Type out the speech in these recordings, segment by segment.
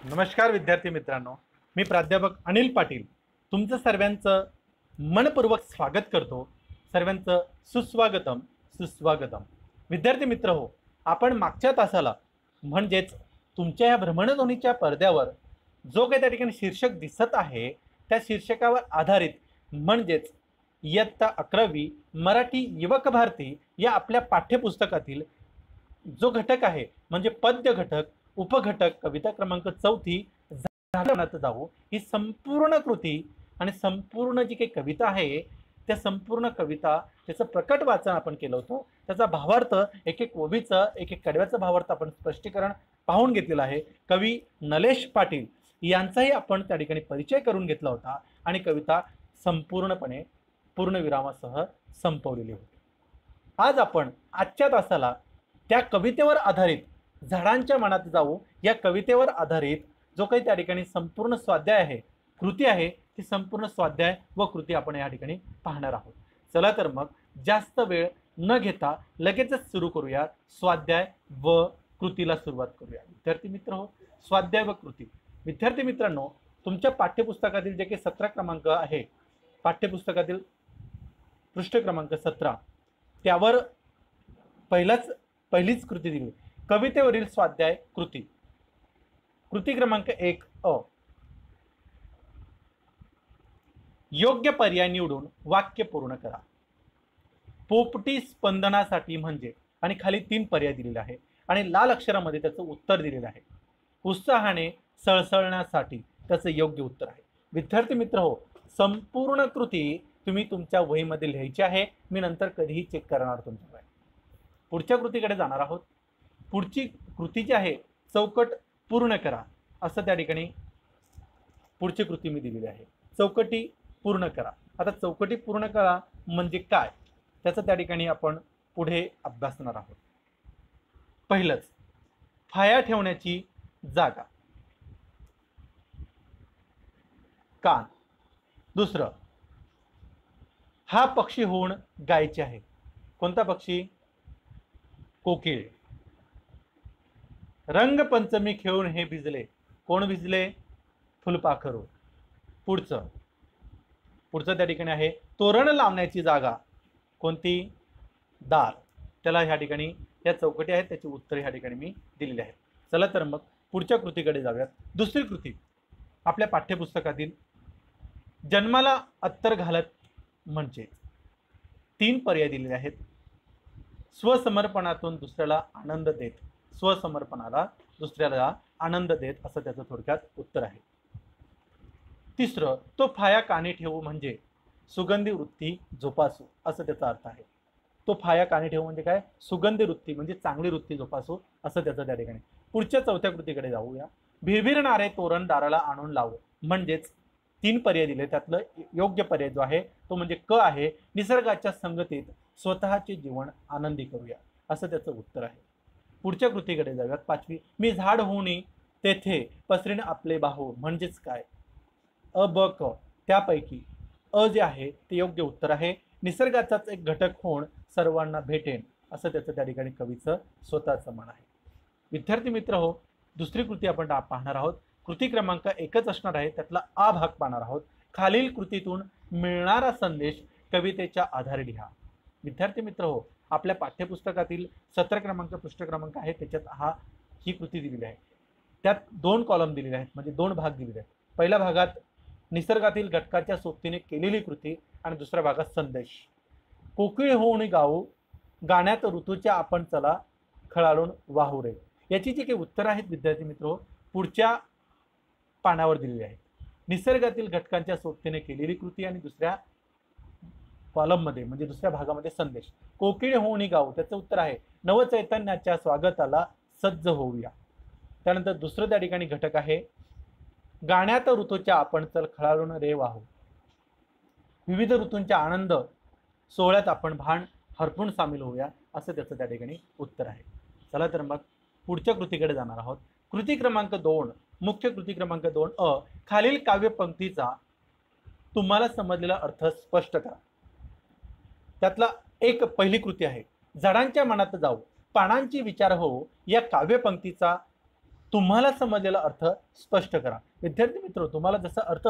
नमस्कार विद्यार्थी मित्रांनो, मी प्राध्यापक अनिल पाटील तुमचं सर्वांचं मनपूर्वक स्वागत करतो. सर्वांचं सुस्वागतम सुस्वागतम. विद्यार्थी मित्र हो, आपण मागच्या तासाला म्हणजेच तुमच्या या भ्रमणध्वनीच्या पडद्यावर जो काही त्या ठिकाणी शीर्षक दिसत आहे त्या शीर्षकावर आधारित म्हणजेच इयत्ता 11वी मराठी युवक भारती या आपल्या पाठ्यपुस्तकातील जो घटक आहे म्हणजे पद्य घटक, उपघटक, कविता क्रमांक 4 जाऊ ही संपूर्ण कृती आणि संपूर्ण जी काही कविता आहे त्या संपूर्ण कविता त्याचं प्रकट वाचन आपण केलं होतं. त्याचा भावार्थ एक एक ओवीचं एक एक कडव्याचं भावार्थ आपण स्पष्टीकरण पाहून घेतलेलं आहे. कवी नलेश पाटील यांचाही आपण त्या ठिकाणी परिचय करून घेतला होता आणि कविता संपूर्णपणे पूर्णविरामासह संपवलेली होती. आज आपण आजच्या तासाला त्या कवितेवर आधारित झाडांच्या मनात जाऊ या कवितेवर आधारित जो काही त्या ठिकाणी संपूर्ण स्वाध्याय आहे, कृती आहे, ती संपूर्ण स्वाध्याय व कृती आपण या ठिकाणी पाहणार आहोत. चला तर मग जास्त वेळ न घेता लगेचच सुरू करूया. स्वाध्याय व कृतीला सुरुवात करूया. विद्यार्थी मित्र हो, स्वाध्याय व कृती. विद्यार्थी मित्रांनो, तुमच्या पाठ्यपुस्तकातील जे काही 17 क्रमांक आहे, पाठ्यपुस्तकातील पृष्ठ क्रमांक 17 त्यावर पहिलीच कृती दिली, कवितेवरील स्वाध्याय कृती. कृती क्रमांक 1 अ. योग्य पर्याय निवडून वाक्य पूर्ण करा. पोपटी स्पंदनासाठी म्हणजे आणि खाली 3 पर्याय दिलेले आहे आणि लाल अक्षरामध्ये त्याचं उत्तर दिलेलं आहे. उत्साहाने सळसळण्यासाठी त्याचं योग्य उत्तर आहे. विद्यार्थी मित्र हो, संपूर्ण कृती तुम्ही तुमच्या वहीमध्ये लिहायची आहे. मी नंतर कधीही चेक करणार तुमच्याकडे. पुढच्या कृतीकडे जाणार आहोत. पुढची कृती जी आहे, चौकट पूर्ण करा असं त्या ठिकाणी पुढची कृती मी दिलेली आहे. चौकटी पूर्ण करा. आता चौकटी पूर्ण करा म्हणजे काय त्याचं त्या ठिकाणी आपण पुढे अभ्यासणार आहोत. पहिलंच, फाया ठेवण्याची जागा, कान. दुसरं, हा पक्षी होऊन गायचे आहे. कोणता पक्षी? कोकिळ. रंगपंचमी खेळून हे भिजले. कोण भिजले? फुलपाखरू. पुढचं त्या ठिकाणी आहे तोरण लावण्याची जागा. कोणती? दार. त्याला ह्या ठिकाणी या चौकटी आहेत, त्याची उत्तरे ह्या ठिकाणी मी दिलेली आहेत. चला तर मग पुढच्या कृतीकडे जाऊयात. दुसरी कृती आपल्या पाठ्यपुस्तकातील जन्माला अत्तर घालत म्हणजे 3 पर्याय दिलेले आहेत. स्वसमर्पणातून दुसऱ्याला आनंद देत. स्वसमर्पणाला दुसऱ्याला आनंद देत असं त्याचं थोडक्यात उत्तर आहे. तिसरं, तो फाया कानी ठेवू म्हणजे सुगंधी वृत्ती जोपासू असं त्याचा अर्थ आहे. तो फाया कानी ठेवू म्हणजे काय? सुगंधी वृत्ती म्हणजे चांगली वृत्ती जोपासू असं त्याचं त्या ठिकाणी. पुढच्या चौथ्या कृतीकडे जाऊया. भिरभिरणारे तोरण दाराला आणून लावू म्हणजेच 3 पर्याय दिले, त्यातलं योग्य पर्याय जो आहे तो म्हणजे क आहे. निसर्गाच्या संगतीत स्वतःचे जीवन आनंदी करूया असं त्याचं उत्तर आहे. पुढच्या कृतीकडे जाऊयात. 5वी, मी झाड होऊनी तेथे पसरीन आपले बाहू म्हणजेच काय? अ ब क. त्यापैकी अ जे आहे ते योग्य उत्तर आहे. निसर्गाचाच एक घटक होऊन सर्वांना भेटेन असं त्याचं त्या ठिकाणी कवीचं स्वतःचं मन आहे. विद्यार्थी मित्र हो, दुसरी कृती आपण पाहणार आहोत. कृती क्रमांक 1च असणार आहे, त्यातला आ भाग पाहणार आहोत. खालील कृतीतून मिळणारा संदेश कवितेच्या आधारे लिहा. विद्यार्थी मित्र हो, आपल्या पाठ्यपुस्तकातील 17 क्रमांक पृष्ठ क्रमांक आहे त्याच्यात ही कृती दिलेली आहे. त्यात 2 कॉलम दिलेले आहेत म्हणजे 2 भाग दिलेले आहेत. पहिल्या भागात निसर्गातील घटकाच्या सोबतीने केलेली कृती आणि दुसऱ्या भागात संदेश. कोकिळ होऊन गाऊ गाण्यात ऋतूच्या आपण चला खळाळून वाहू रे. याची जी काही उत्तर आहेत विद्यार्थी मित्र पुढच्या पानावर दिलेली आहेत. निसर्गातील घटकांच्या सोबतीने केलेली कृती आणि दुसऱ्या कॉलममध्ये म्हणजे दुसऱ्या भागामध्ये संदेश. कोकिळ होऊन गाऊ त्याचं उत्तर आहे नवचैतन्याच्या स्वागताला सज्ज होऊया. त्यानंतर दुसरं त्या ठिकाणी घटक आहे गाण्यात ऋतूच्या आपण चल खळाळून रे वाहू. विविध ऋतूंच्या आनंद सोहळ्यात आपण भान हरपून सामील होऊया असं त्याचं त्या ठिकाणी उत्तर आहे. चला तर मग पुढच्या कृतीकडे जाणार आहोत. कृती क्रमांक 2, मुख्य कृती क्रमांक 2 अ. खालील काव्यपंक्तीचा तुम्हाला समजलेला अर्थ स्पष्ट करा. त्यातला एक पहिली कृती आहे झाडांच्या मनात जाऊ पानांची विचार हो या काव्यपंक्तीचा तुम्हाला समजलेला अर्थ स्पष्ट करा. विद्यार्थी मित्र, तुम्हाला जसा अर्थ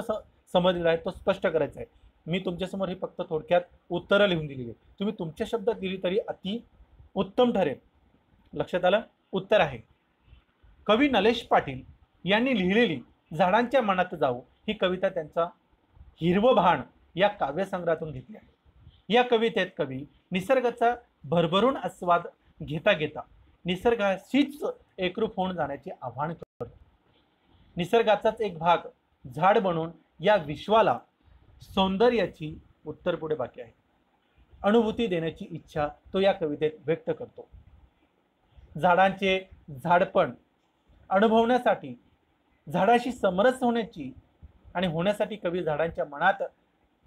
समजलेला आहे तो स्पष्ट करायचा आहे. मी तुमच्यासमोर ही फक्त थोडक्यात उत्तरं लिहून दिलेली आहे. तुम्ही तुमच्या शब्दात दिली तरी अति उत्तम ठरेल. लक्षात आलं? उत्तर आहे, कवी नलेश पाटील यांनी लिहिलेली झाडांच्या मनात जाऊ ही कविता त्यांचा हिरवं भाण या काव्यसंग्रहातून घेतली आहे. या कवितेत कवी निसर्गाचा भरभरून आस्वाद घेता घेता निसर्गाशीच एकरूप होऊन जाण्याचे आवाहन करतो. निसर्गाचाच एक भाग झाड बनून या विश्वाला सौंदर्याची उत्तर पुढे बाकी आहे अनुभूती देण्याची इच्छा तो या कवितेत व्यक्त करतो. झाडांचे झाडपण अनुभवण्यासाठी, झाडाशी समरस होण्याची आणि होण्यासाठी कवी झाडांच्या मनात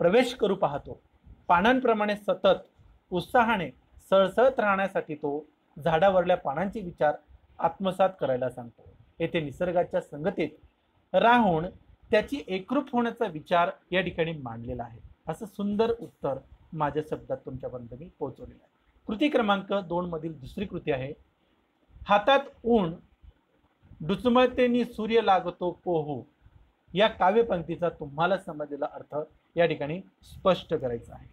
प्रवेश करू पाहतो. पानांप्रमाणे सतत उत्साहाने सळसळत राहण्यासाठी तो झाडावरल्या पानांचे विचार आत्मसात करायला सांगतो. येथे निसर्गाच्या संगतीत राहून त्याची एकरूप होण्याचा विचार या ठिकाणी मांडलेला आहे. असं सुंदर उत्तर माझ्या शब्दात तुमच्यापर्यंत मी पोहोचवलेलं आहे. कृती क्रमांक 2 मधील दुसरी कृती आहे, हातात ऊन डुचमळतेनी सूर्य लागतो पोहू. या काव्यपंक्तीचा तुम्हाला समजलेला अर्थ या ठिकाणी स्पष्ट करायचा आहे.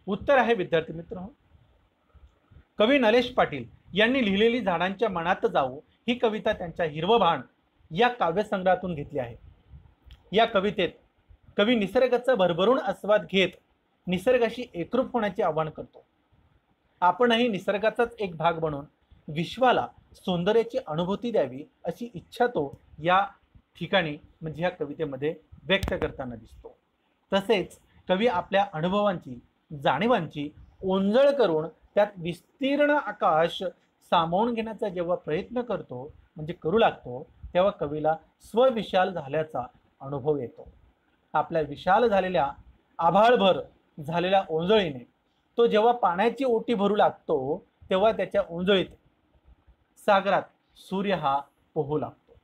उत्तर आहे विद्यार्थी मित्र, कवी नलेश पाटील यांनी लिहिलेली झाडांच्या मनात जाऊ ही कविता त्यांच्या हिरवं भाण या काव्यसंग्रहातून घेतली आहे. या कवितेत कवी निसर्गाचा भरभरून आस्वाद घेत निसर्गाशी एकरूप होण्याचे आवाहन करतो. आपणही निसर्गाचाच एक भाग बनून विश्वाला सौंदर्याची अनुभूती द्यावी अशी इच्छा तो या ठिकाणी म्हणजे या कवितेमध्ये व्यक्त करताना दिसतो. तसेच कवी आपल्या अनुभवांची, जाणीवांची ओंजळ करून त्यात विस्तीर्ण आकाश सामावून घेण्याचा जेव्हा प्रयत्न करतो म्हणजे करू लागतो, तेव्हा कवीला स्वविशाल झाल्याचा अनुभव येतो. आपल्या विशाल झालेल्या आभाळभर झालेल्या ओंजळीने तो जेव्हा पाण्याची ओटी भरू लागतो, तेव्हा त्याच्या ओंजळीत सागरात सूर्य हा पोहू लागतो.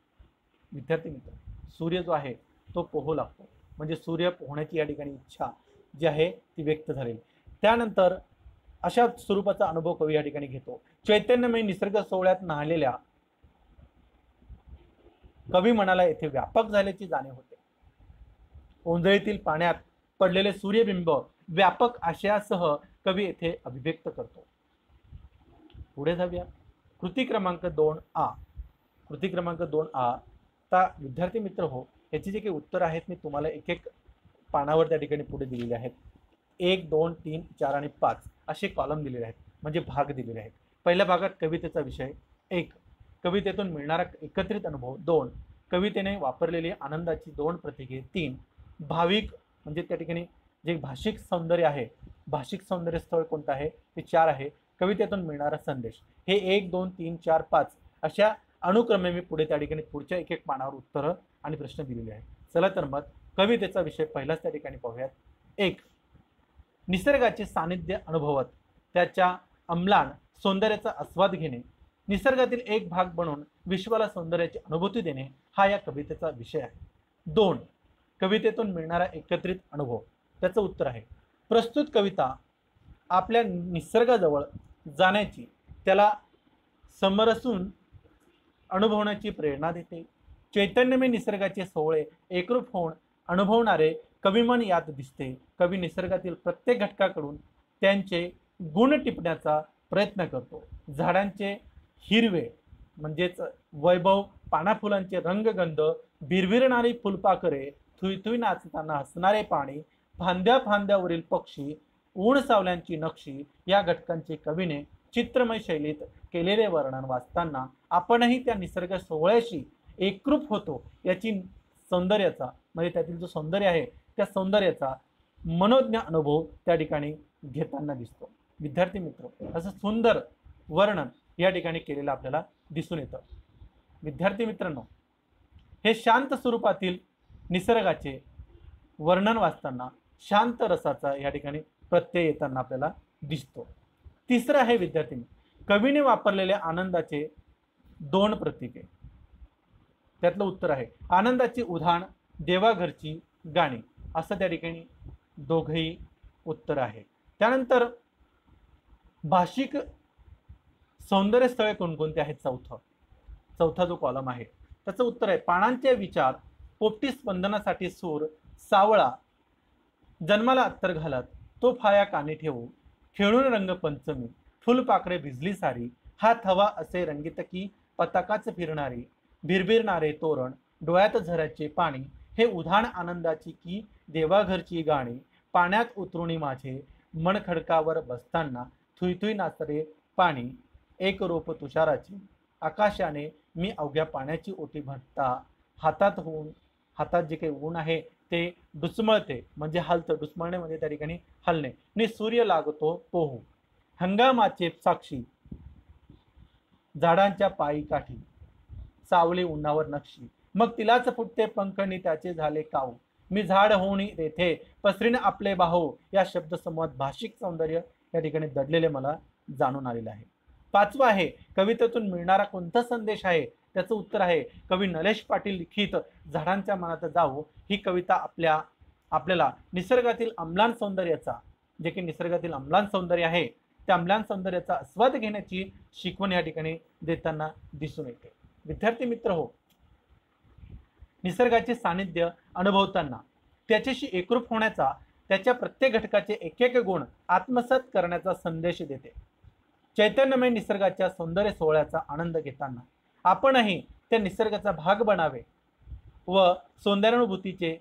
विद्यार्थी मित्र, सूर्य जो आहे तो पोहू लागतो म्हणजे सूर्य पोहण्याची या ठिकाणी इच्छा जी आहे ती व्यक्त झालेली. त्यानंतर अशा स्वरूपाचा अनुभव कवी या ठिकाणी घेतो. चैतन्यमय निसर्ग सोहळ्यात न्हालेल्या कवी मनाला येथे व्यापक झाल्याची जाणीव होते. ओंजळीतील पाण्यात पडलेले सूर्यबिंब व्यापक आशयासह कवी येथे अभिव्यक्त करतो. पुढे जाऊया. कृती क्रमांक 2A. कृती क्रमांक 2A. आता विद्यार्थी मित्र हो, याची जे काही उत्तर आहेत मी तुम्हाला एक एक पानावर त्या ठिकाणी पुढे दिलेले आहेत. 1, 2, 3, 4 आणि 5 असे कॉलम दिलेले आहेत म्हणजे भाग दिलेले आहेत. पहिल्या भागात कवितेचा विषय 1, कवितेतून मिळणारा एकत्रित अनुभव 2, कवितेने वापरलेली आनंदाची 2 प्रतीके 3, भाविक म्हणजे त्या ठिकाणी जे भाषिक सौंदर्य आहे, भाषिक सौंदर्य स्थळ कोणतं आहे ते 4 आहे, कवितेतून मिळणारा संदेश. हे 1, 2, 3, 4, 5 अशा अनुक्रमे मी पुढे त्या ठिकाणी पुढच्या एक एक पानावर उत्तरं आणि प्रश्न दिलेले आहेत. चला तर मग कवितेचा विषय पहिलाच त्या ठिकाणी पाहूयात. 1, निसर्गाचे सानिध्य अनुभवत त्याच्या अंमलान सौंदर्याचा आस्वाद घेणे, निसर्गातील एक भाग बनून विश्वाला सौंदर्याची अनुभूती देणे हा या कवितेचा विषय आहे. 2, कवितेतून मिळणारा एकत्रित अनुभव. त्याचं उत्तर आहे, प्रस्तुत कविता आपल्या निसर्गाजवळ जाण्याची, त्याला समरसून अनुभवण्याची प्रेरणा देते. चैतन्यमय निसर्गाचे सोहळे एकरूप होऊन अनुभवणारे कविमन यात दिसते. कवी निसर्गातील प्रत्येक घटकाकडून त्यांचे गुण टिपण्याचा प्रयत्न करतो. झाडांचे हिरवे म्हणजेच वैभव, पानाफुलांचे रंगगंध, बिरबिरणारी फुलपाखरे, थुईथुई नाचताना हसणारे पाणी, फांद्या फांद्यावरील पक्षी, ऊन सावल्यांची नक्षी या घटकांचे कवीने चित्रमय शैलीत केलेले वर्णन वाचताना आपणही त्या निसर्ग सोहळ्याशी एकरूप होतो याची सौंदर्याचा म्हणजे त्यातील जो सौंदर्य आहे त्या सौंदर्याचा मनोज्ञ अनुभव त्या ठिकाणी घेताना दिसतो. विद्यार्थी मित्र, असं सुंदर वर्णन या ठिकाणी केलेलं आपल्याला दिसून येतं. विद्यार्थी मित्रांनो, हे शांत स्वरूपातील निसर्गाचे वर्णन वाचताना शांत रसाचा या ठिकाणी प्रत्यय येताना आपल्याला दिसतो. तिसरं आहे विद्यार्थी, कवीने वापरलेले आनंदाचे 2 प्रतीके. त्यातलं उत्तर आहे आनंदाची उधाण, देवाघरची गाणी. असं त्या ठिकाणी दोघंही उत्तर आहे. त्यानंतर भाषिक सौंदर्य स्थळे कोणकोणते आहेत? चौथा जो कॉलम आहे त्याचं उत्तर आहे पानांचे विचार, पोपटी स्पंदनासाठी सूर, सावळा जन्माला अत्तर घालत, तो फाया कानी ठेवू, खेळून रंग पंचमी, फुलपाखरे भिजली सारी, हात हवा असे रंगीत की पताकाच फिरणारी, भिरभिरणारे तोरण, डोळ्यात झऱ्याचे पाणी, हे उधाण आनंदाची की देवाघरची गाणी, पाण्यात उतरुणी माझे मन खडकावर बसताना, थुई नाचरे पाणी, एक रोप तुषाराची, आकाशाने मी अवघ्या पाण्याची ओटी भरता, हातात जे काही ऊन आहे ते डुचमळते म्हणजे हलतं, डुचमळणे म्हणजे त्या ठिकाणी हलणे, नि सूर्य लागतो पोहू, हंगामाचे साक्षी, झाडांच्या पायी काठी, सावली उन्हावर नक्षी, मग तिलाच फुटते पंखनी त्याचे झाले काऊ, मी झाड होऊन तेथे पसरीन आपले बाहो, या शब्द समूहात भाषिक सौंदर्य या ठिकाणी दडलेले मला जाणून आलेलं आहे. पाचवा आहे कवितेतून मिळणारा कोणता संदेश आहे, त्याचं उत्तर आहे कवी नलेश पाटील लिखित झाडांच्या मनात जाऊ ही कविता आपल्याला निसर्गातील अम्लान सौंदर्याचा, जे की निसर्गातील अम्लान सौंदर्य आहे त्या अम्लान सौंदर्याचा आस्वाद घेण्याची शिकवण या ठिकाणी देताना दिसून येते. विद्यार्थी मित्र हो, निसर्गाचे सानिध्य अनुभवताना त्याच्याशी एकरूप होण्याचा, त्याच्या प्रत्येक घटकाचे एक एक गुण आत्मसात करण्याचा संदेश देते. चैतन्यमय निसर्गाच्या सौंदर्य सोहळ्याचा आनंद घेताना आपणही त्या निसर्गाचा भाग बनावे व सौंदर्यानुभूतीचे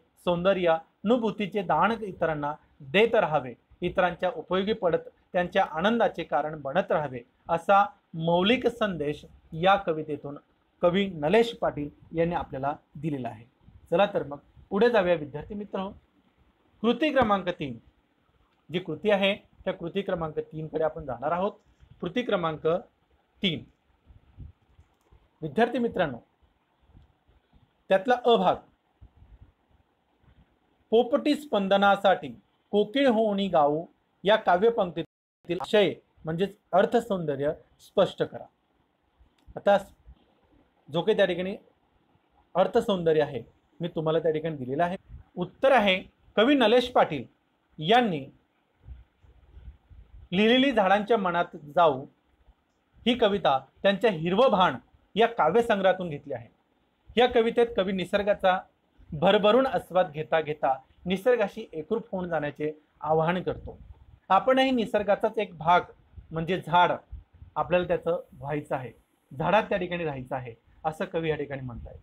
दान इतरांना देत राहावे, इतरांच्या उपयोगी पडत त्यांच्या आनंदाचे कारण बनत राहावे, असा मौलिक संदेश या कवितेतून कवी नलेश पाटील यांनी आपल्याला दिलेला आहे. चला तर मग पुढे जाऊया विद्यार्थी मित्र. कृती क्रमांक 3 जी कृती आहे त्या कृती क्रमांक 3 कडे आपण जाणार आहोत. कृती क्रमांक 3 विद्यार्थी मित्रांनो, त्यातला अभाग, पोपटी स्पंदनासाठी कोकिळ होऊनी गाऊ या काव्यपंक्तीतील आशय म्हणजेच अर्थसौंदर्य स्पष्ट करा. आता जो काही त्या ठिकाणी अर्थसौंदर्य आहे मी तुम्हाला त्या ठिकाणी दिलेला आहे. उत्तर आहे कवी नलेश पाटील यांनी लिहिलेली झाडांच्या मनात जाऊ ही कविता त्यांच्या हिरवं भाण या काव्यसंग्रहातून घेतली आहे. या कवितेत कवी निसर्गाचा भरभरून आस्वाद घेता घेता निसर्गाशी एकरूप होऊन जाण्याचे आवाहन करतो. आपणही निसर्गाचाच एक भाग म्हणजे झाड, आपल्याला त्याचं व्हायचं आहे, झाडात त्या ठिकाणी राहायचं आहे असं कवी या ठिकाणी म्हणतायत.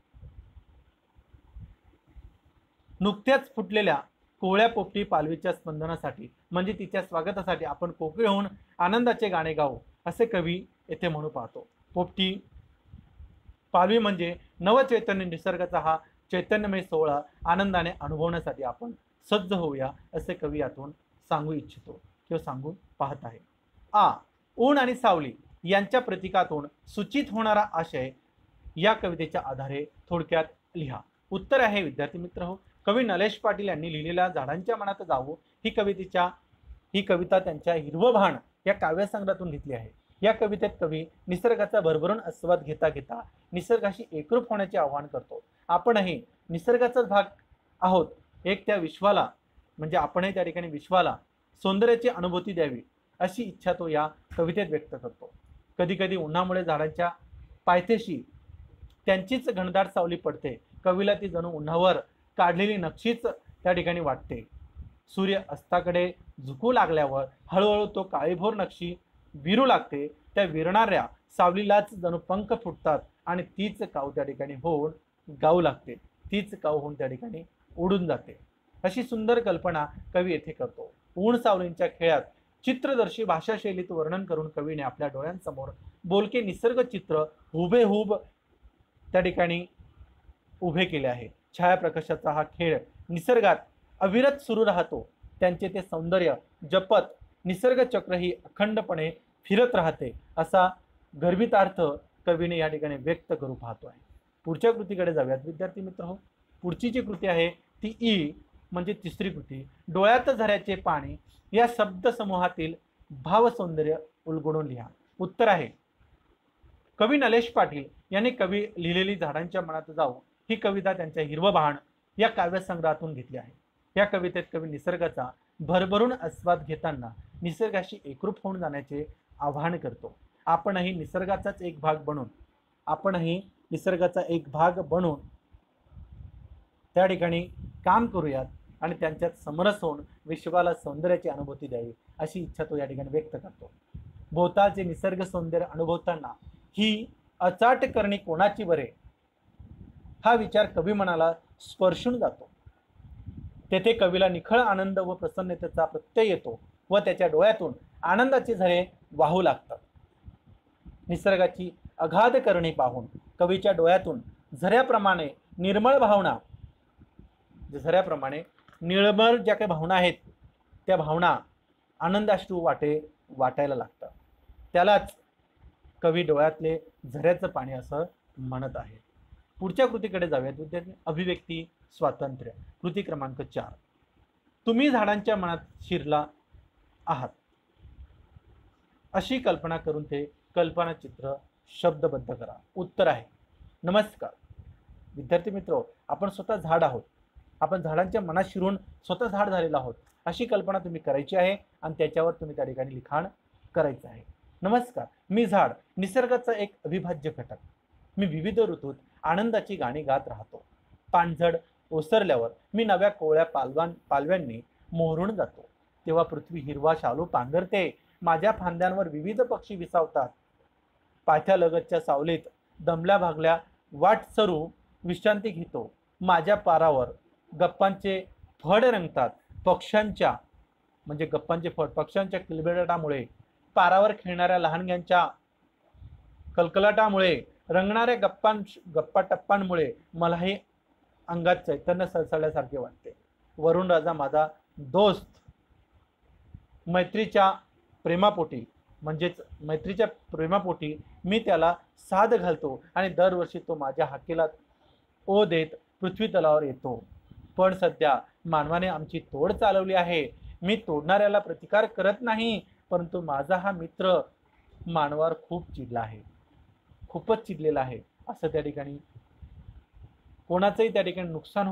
नुकत्याच फुटलेल्या कोवळ्या पोपटी पालवीच्या स्पंदनासाठी म्हणजे तिच्या स्वागतासाठी आपण कोकिळ होऊन आनंदाचे गाणे गाऊ असे कवी येथे म्हणू पाहतो. पोपटी पालवी म्हणजे नवचैतन्य निसर्गाचा हा चैतन्यमय सोहळा आनंदाने अनुभवण्यासाठी आपण सज्ज होऊया असे कवी यातून सांगू इच्छितो किंवा सांगून पाहत आहे. ऊन आणि सावली यांच्या प्रतीकातून सूचित होणारा आशय या कवितेच्या आधारे थोडक्यात लिहा. उत्तर आहे विद्यार्थी मित्र हो, कवी नलेश पाटील यांनी लिहिलेल्या झाडांच्या मनात जाऊ ही कविता त्यांच्या हिरवं भाण या काव्यसंग्रहातून घेतली आहे. या कवितेत कवी निसर्गाचा भरभरून आस्वाद घेता घेता निसर्गाशी एकरूप होण्याचे आवाहन करतो. आपणही निसर्गाचाच भाग आहोत, एक त्या विश्वाला म्हणजे आपणही त्या ठिकाणी विश्वाला सौंदर्याची अनुभूती द्यावी अशी इच्छा तो या कवितेत व्यक्त करतो. कधी कधी उन्हामुळे झाडांच्या पायथ्याशी त्यांचीच घनदाट सावली पडते. कवीला ती जणू उन्हावर काढलेली नक्षीच त्या ठिकाणी वाटते. सूर्य अस्ताकडे झुकू लागल्यावर हळूहळू तो काळीभोर नक्षी विरू लागते. त्या विरणाऱ्या सावलीलाच जणू पंख फुटतात आणि तीच काव त्या ठिकाणी होऊन गाऊ लागते, तीच काव होऊन त्या ठिकाणी उडून जाते. अशी सुंदर कल्पना कवी येथे करतो. ऊन सावलींच्या खेळात चित्रदर्शी भाषा शैलीत वर्णन करून कवीने आपल्या डोळ्यांसमोर बोलके निसर्ग चित्र हुबेहूब त्या ठिकाणी उभे केले आहे. छायाप्रकाशाचा हा खेळ निसर्गात अविरत सुरू राहतो. त्यांचे ते सौंदर्य जपत निसर्ग चक्र ही अखंडपणे फिरत राहते असा गर्भितार्थ कवीने या ठिकाणी व्यक्त करू पाहतो आहे. पुढच्या कृतीकडे जाऊयात विद्यार्थी मित्र हो. पुढची जी कृती आहे ती ई म्हणजे तिसरी कृती, डोळ्यात झऱ्याचे पाणी या शब्द समूहातील भावसौंदर्य उलगडून लिहा. उत्तर आहे कवी नलेश पाटील यांनी कवी लिहिलेली झाडांच्या मनात जाऊ ही कविता त्यांच्या हिरवं भाण या काव्यसंग्रहातून घेतली आहे. या कवितेत कवी निसर्गाचा भरभरून आस्वाद घेताना निसर्गाशी एकरूप होऊन जाण्याचे आवाहन करतो. आपणही निसर्गाचाच एक भाग बनून आपणही निसर्गाचा एक भाग बनून त्या ठिकाणी काम करूयात आणि त्यांच्यात समरस होऊन विश्वाला सौंदर्याची अनुभूती द्यावी अशी इच्छा तो या ठिकाणी व्यक्त करतो. भोवतालचे निसर्ग सौंदर्य अनुभवताना ही अचाट करणी कोणाची बरे हा विचार कवी मनाला स्पर्शून जातो. तेथे कवीला निखळ आनंद व प्रसन्नतेचा प्रत्यय येतो व त्याच्या डोळ्यातून आनंदाचे झरे वाहू लागतात. निसर्गाची अगाध करणी पाहून कवीच्या डोळ्यातून झऱ्याप्रमाणे निर्मळ भावना निर्मळ ज्या काही भावना आहेत त्या भावना आनंदाश्रू वाटायला लागतात. त्यालाच कवी डोळ्यातले झऱ्याचं पाणी असं म्हणत आहे. पुढच्या कृतीकडे जाऊयात विद्यार्थी. अभिव्यक्ती स्वातंत्र्य. कृती क्रमांक 4. तुम्ही झाडांच्या मनात शिरला आहात अशी कल्पना करून ते कल्पनाचित्र शब्दबद्ध करा. उत्तर आहे नमस्कार विद्यार्थी मित्र, आपण स्वतः झाड आहोत. आपण झाडांच्या मनात शिरून स्वतः झाड झालेलो आहोत अशी कल्पना तुम्ही करायची आहे आणि त्याच्यावर तुम्ही त्या ठिकाणी लिखाण करायचं आहे. नमस्कार, मी झाड, निसर्गाचा एक अविभाज्य घटक. मी विविध ऋतूत आनंदाची गाणी गात राहतो. पानझड ओसरल्यावर मी नव्या कोवळ्या पालव्यांनी मोहरून जातो. तेव्हा पृथ्वी हिरवा शालू पांघरते. माझ्या फांद्यांवर विविध पक्षी विसावतात. पायथ्यालगतच्या सावलीत दमल्या भागल्या वाटसरू विश्रांती घेतो. माझ्या पारावर गप्पांचे फड रंगतात. पक्ष्यांच्या किलबिलाटामुळे, पारावर खेळणाऱ्या लहानग्यांच्या कलकलाटामुळे, रंगणाऱ्या गप्पा टप्पांमुळे मलाही अंगात चैतन्य सळसळल्यासारखे वाटते. वरुण राजा माझा दोस्त. मैत्रीच्या प्रेमापोटी मी त्याला साद घालतो आणि दरवर्षी तो माझ्या हाकेला ओ देत पृथ्वी तलावर येतो. पण सध्या मानवाने आमची तोड चालवली आहे. मी तोडणाऱ्याला प्रतिकार करत नाही, परंतु माझा हा मित्र मानवावर खूपच चिडलेला आहे. असं त्या ठिकाणी कोणाचंही त्या ठिकाणी नुकसान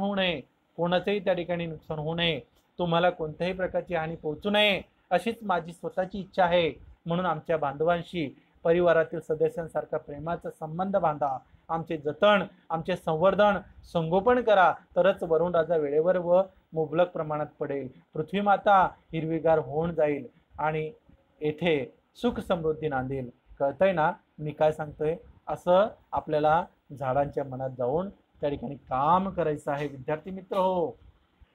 होऊ नये, तुम्हाला कोणत्याही प्रकारची हानी पोहोचू नये अशीच माझी स्वतःची इच्छा आहे. म्हणून आमच्या बांधवांशी परिवारातील सदस्यांसारखा प्रेमाचा संबंध बांधा. आमचे जतन, आमचे संवर्धन, संगोपन करा, तरच वरुण राजा वेळेवर व मुबलक प्रमाणात पडेल. पृथ्वी माता हिरवीगार होऊन जाईल आणि येथे सुख समृद्धी नांदेल. कळतंय ना मी काय सांगतोय? असं आपल्याला झाडांच्या मनात जाऊन त्या ठिकाणी काम करायचं आहे विद्यार्थी मित्र हो.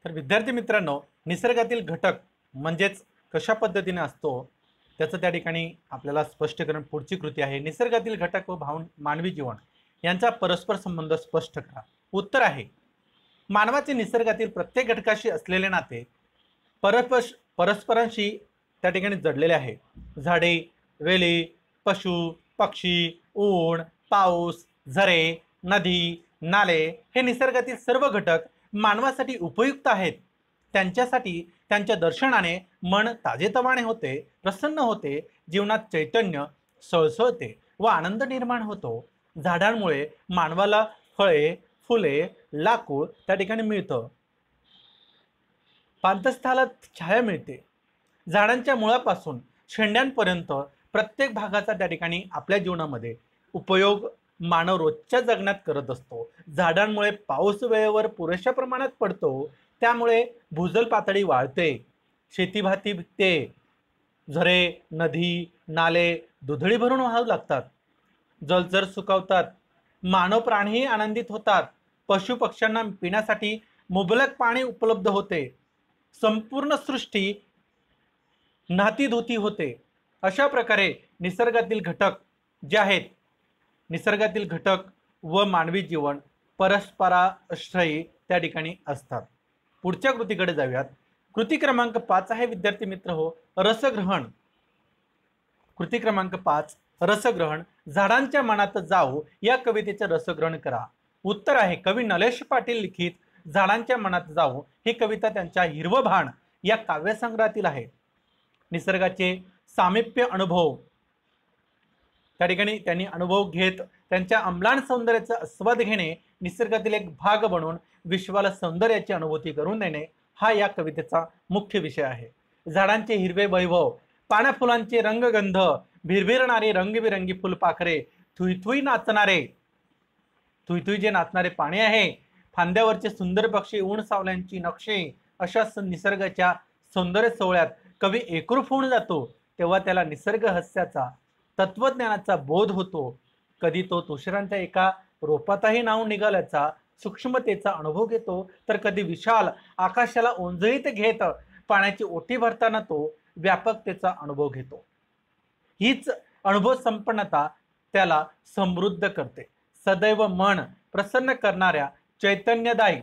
तर विद्यार्थी मित्रांनो, निसर्गातील घटक म्हणजेच कशा पद्धतीने असतो त्याचं त्या ठिकाणी आपल्याला स्पष्टीकरण पुढची कृती आहे. निसर्गातील घटक व मानवी जीवन यांचा परस्पर संबंध स्पष्ट करा. उत्तर आहे मानवाचे निसर्गातील प्रत्येक घटकाशी असलेले नाते परस्परांशी त्या ठिकाणी जडलेले आहे. झाडे, वेली, पशु, पक्षी, ऊन, पाऊस, झरे, नदी, नाले हे निसर्गातील सर्व घटक मानवासाठी उपयुक्त आहेत. त्यांच्यासाठी त्यांच्या दर्शनाने मन ताजेतवाने होते, प्रसन्न होते, जीवनात चैतन्य सळसळते व आनंद निर्माण होतो. झाडांमुळे मानवाला फळे, फुले, लाकूड त्या ठिकाणी मिळतं. पांतस्थळाला छाया मिळते. झाडांच्या मुळापासून शेंड्यांपर्यंत प्रत्येक भागाचा त्या ठिकाणी आपल्या जीवनामध्ये उपयोग मानव रोजच्या जगण्यात करत असतो. झाडांमुळे पाऊस वेळेवर पुरेशा प्रमाणात पडतो. त्यामुळे भूजल पातळी वाढते, शेतीभाती पिकते, झरे, नदी, नाले दुधळी भरून वाहू लागतात, जलचर सुकावतात, मानव प्राणीही आनंदित होतात, पशु पक्ष्यांना पिण्यासाठी मुबलक पाणी उपलब्ध होते, संपूर्ण सृष्टी नातीधुती होते. अशा प्रकारे निसर्गातील घटक व मानवी जीवन परस्पराश्रयी त्या ठिकाणी असतात. पुढच्या कृतीकडे जाऊयात. कृती क्रमांक 5 आहे विद्यार्थी मित्र हो, रसग्रहण. कृती क्रमांक 5 रसग्रहण. झाडांच्या मनात जाऊ या कवितेचे रसग्रहण करा. उत्तर आहे कवी नलेश पाटील लिखित झाडांच्या मनात जाऊ ही कविता त्यांच्या हिरवं भान या काव्यसंग्रहातील आहे. निसर्गाचे सामिप्य अनुभव त्या ठिकाणी त्यांनी अनुभव घेत त्यांच्या अम्लान सौंदर्याचा आस्वाद घेणे, निसर्गातील एक भाग बनून विश्वाला सौंदर्याची अनुभूती करून देणे हा या कवितेचा मुख्य विषय आहे. झाडांचे हिरवे वैभव, पाना फुलांचे रंगगंध, भिरभिरणारे रंगबिरंगी फुलपाखरे, थुई थुई नाचणारे थुईथुई जे नाचणारे पाणी आहे, फांद्यावरचे सुंदर पक्षी, ऊन सावल्यांची नक्षे, अशा निसर्गाच्या सौंदर्य सोहळ्यात कवी एकरूप होऊन जातो, तेव्हा त्याला निसर्ग हास्याचा, तत्वज्ञानाचा बोध होतो. कधी तो तुषारांच्या एका रोपातही नाहून निघाल्याचा सूक्ष्मतेचा अनुभव घेतो, तर कधी विशाल आकाशाला ओंजळीत घेत पाण्याची ओटी भरताना तो व्यापकतेचा अनुभव घेतो. हीच अनुभव संपन्नता त्याला समृद्ध करते. सदैव मन प्रसन्न करणाऱ्या चैतन्यदायी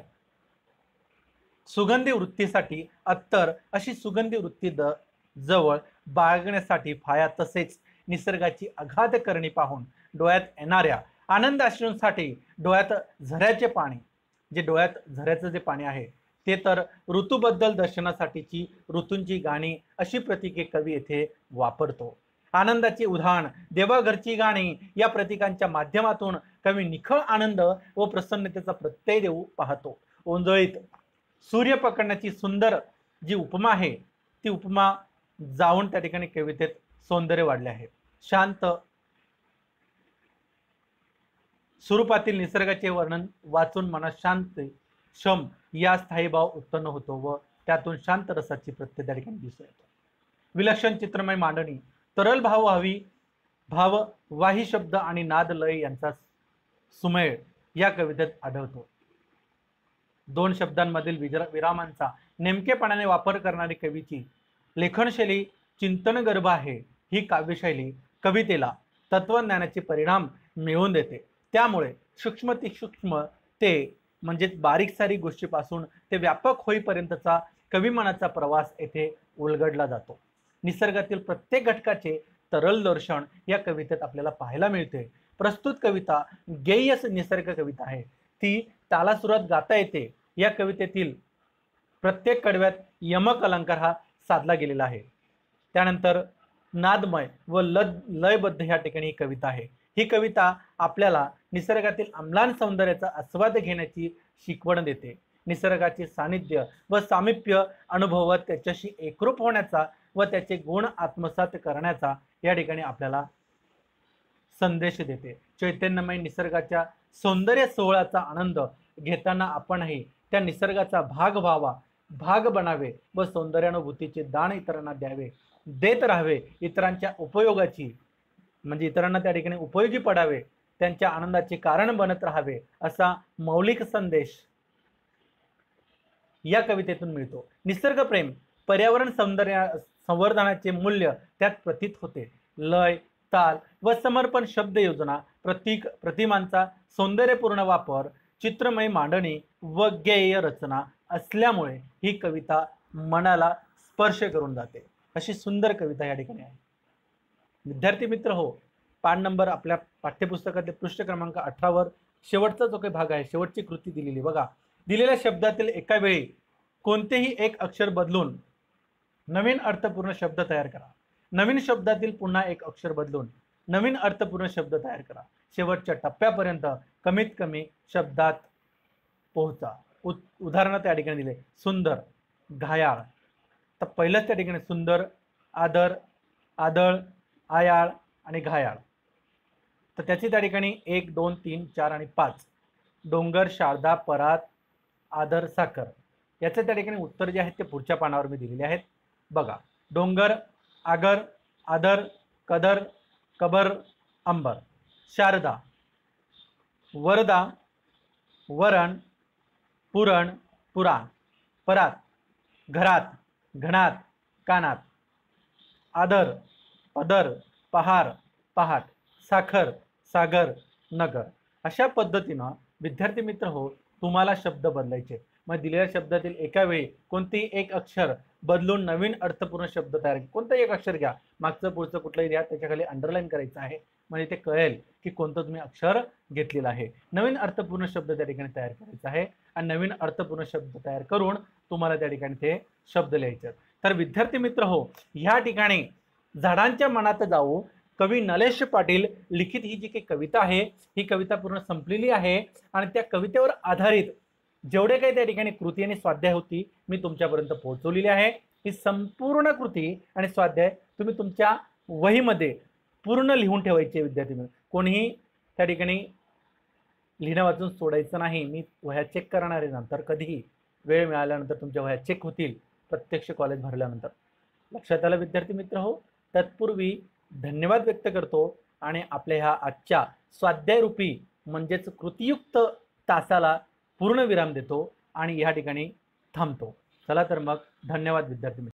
सुगंधी वृत्तीसाठी अत्तर अशी सुगंधी वृत्ती जवळ बाळगण्यासाठी फाया, तसेच निसर्गाची अगाध करणी पाहून डोळ्यात येणाऱ्या आनंद अश्रूंसाठी डोळ्यात झऱ्याचे पाणी, जे डोळ्यात झऱ्याचं जे पाणी आहे ते तर ऋतूबद्दल दर्शनासाठीची ऋतूंची गाणी अशी प्रतीके कवी येथे वापरतो. आनंदाची उधाण, देवाघरची गाणी या प्रतीकांच्या माध्यमातून कवी निखळ आनंद व प्रसन्नतेचा प्रत्यय देऊ पाहतो. ओंजळीत सूर्य पकडण्याची सुंदर जी उपमा आहे, ती उपमा जाऊन त्या ठिकाणी कवितेत सौंदर्य वाढले आहे. शांत स्वरूपातील निसर्गाचे वर्णन वाचून मनात शांत शम या स्थायी भाव उत्पन्न होतो व त्यातून शांत रसाची प्रत्यय त्या ठिकाणी दिसून येतो. विलक्षण चित्रमय मांडणी, तरल भाववाही शब्द आणि नाद लय यांचा सुमेळ या कवितेत आढळतो. दोन शब्दांमधील विरामांचा नेमकेपणाने वापर करणारी कवीची लेखनशैली चिंतनगर्भ आहे. ही काव्यशैली कवितेला तत्वज्ञानाचे परिणाम मिळवून देते. त्यामुळे सूक्ष्म ते म्हणजेच बारीक सारीक गोष्टीपासून ते व्यापक होईपर्यंतचा कविमनाचा प्रवास येथे उलगडला जातो. निसर्गातील प्रत्येक घटकाचे तरल दर्शन या कवितेत आपल्याला पाहायला मिळते. प्रस्तुत कविता गेय निसर्ग कविता आहे. ती तालासुरात गाता येते. या कवितेतील प्रत्येक कडव्यात यमक अलंकार हा साधला गेलेला आहे. त्यानंतर नादमय व लयबद्ध या ठिकाणी ही कविता आहे. ही कविता आपल्याला निसर्गातील आम्लान सौंदर्याचा आस्वाद घेण्याची शिकवण देते. निसर्गाचे सानिध्य व सामिप्य अनुभवत त्याच्याशी एकरूप होण्याचा व त्याचे गुण आत्मसात करण्याचा या ठिकाणी आपल्याला संदेश देते. चैतन्यमय निसर्गाच्या सौंदर्य सोहळ्याचा आनंद घेताना आपणही त्या निसर्गाचा भाग व्हावा, भाग बनावे व सौंदर्यानुभूतीचे दान इतरांना द्यावे, देत राहावे. इतरांच्या उपयोगाची म्हणजे इतरांना त्या ठिकाणी उपयोगी पडावे, त्यांच्या आनंदाचे कारण बनत राहावे, असा मौलिक संदेश या कवितेतून मिळतो. निसर्गप्रेम, पर्यावरण संवर्धनाचे मूल्य त्यात प्रतीत होते. लय, ताल व समर्पण शब्द योजना, प्रतिमांचा सौंदर्यपूर्ण वापर, चित्रमय मांडणी व गेय रचना असल्यामुळे ही कविता मनाला स्पर्श करून जाते. अशी सुंदर कविता या ठिकाणी आहे. विद्यार्थी मित्र हो, पान नंबर आपल्या पाठ्यपुस्तकातले पृष्ठ क्रमांक 18 वर शेवटचा जो काही भाग आहे, शेवटची कृती दिलेली बघा. दिलेल्या शब्दातील एका वेळी कोणतेही एक अक्षर बदलून नवीन अर्थपूर्ण शब्द तयार करा. नवीन शब्दातील पुन्हा एक अक्षर बदलून नवीन अर्थपूर्ण शब्द तयार करा. शेवटच्या टप्प्यापर्यंत कमीत कमी शब्दात पोहोचा. उदाहरण त्या ठिकाणी दिले. सुंदर, घायाळ. तर पहिलंच त्या ठिकाणी सुंदर, आदर, आदळ, आयाळ आणि घायाळ. तर त्याची त्या ठिकाणी 1, 2, 3, 4 आणि 5. डोंगर, शारदा, परात, आदर, साखर. याचे त्या ठिकाणी उत्तर जे आहेत ते पुढच्या पानावर मी दिलेले आहेत बघा. डोंगर, आगर, आदर, कदर, कबर, अंबर. शारदा, वरदा, वरण, पुरण, पुराण. परात, घरात, घणात, कानात. आदर, पदर, पहार, पहाट. साखर, सागर, नगर. अशा पद्धतीनं विद्यार्थी मित्र हो, तुम्हाला शब्द बदलायचे. मग दिलेल्या शब्दातील एका वेळी कोणतेही एक अक्षर बदलून नवीन अर्थपूर्ण शब्द तयार. कोणतंही एक अक्षर घ्या, मागचं पुढचं कुठलंही घ्या, त्याच्याखाली अंडरलाईन करायचं आहे, म्हणजे ते कळेल की कोणतं तुम्ही अक्षर घेतलेलं आहे. नवीन अर्थपूर्ण शब्द त्या ठिकाणी तयार करायचा आहे आणि नवीन अर्थपूर्ण शब्द तयार करून तुम्हाला त्या ठिकाणी ते शब्द लिहायचे. तर विद्यार्थी मित्र हो, ह्या ठिकाणी झाडांच्या मनात जाऊ कवी नलेश पाटील लिखित ही जी काही कविता आहे, ही कविता पूर्ण संपलेली आहे आणि त्या कवितेवर आधारित जेवढे काही त्या ठिकाणी कृती आणि स्वाध्याय होती मी तुमच्यापर्यंत पोहोचवलेली आहे. ही संपूर्ण कृती आणि स्वाध्याय तुम्ही तुमच्या वहीमध्ये पूर्ण लिहून ठेवायचे विद्यार्थी मित्र. कोणीही त्या ठिकाणी लिहिणं वाचून सोडायचं नाही. मी वह्या चेक करणार आहे नंतर, कधीही वेळ मिळाल्यानंतर तुमच्या वह्या चेक होतील प्रत्यक्ष कॉलेज भरल्यानंतर. लक्षात आलं विद्यार्थी मित्र हो. तत्पूर्वी धन्यवाद व्यक्त करतो आणि आपल्या ह्या आजच्या स्वाध्यायरूपी म्हणजेच कृतीयुक्त तासाला पूर्ण विराम देतो आणि या ठिकाणी थांबतो. चला तर मग धन्यवाद विद्यार्थी मित्र.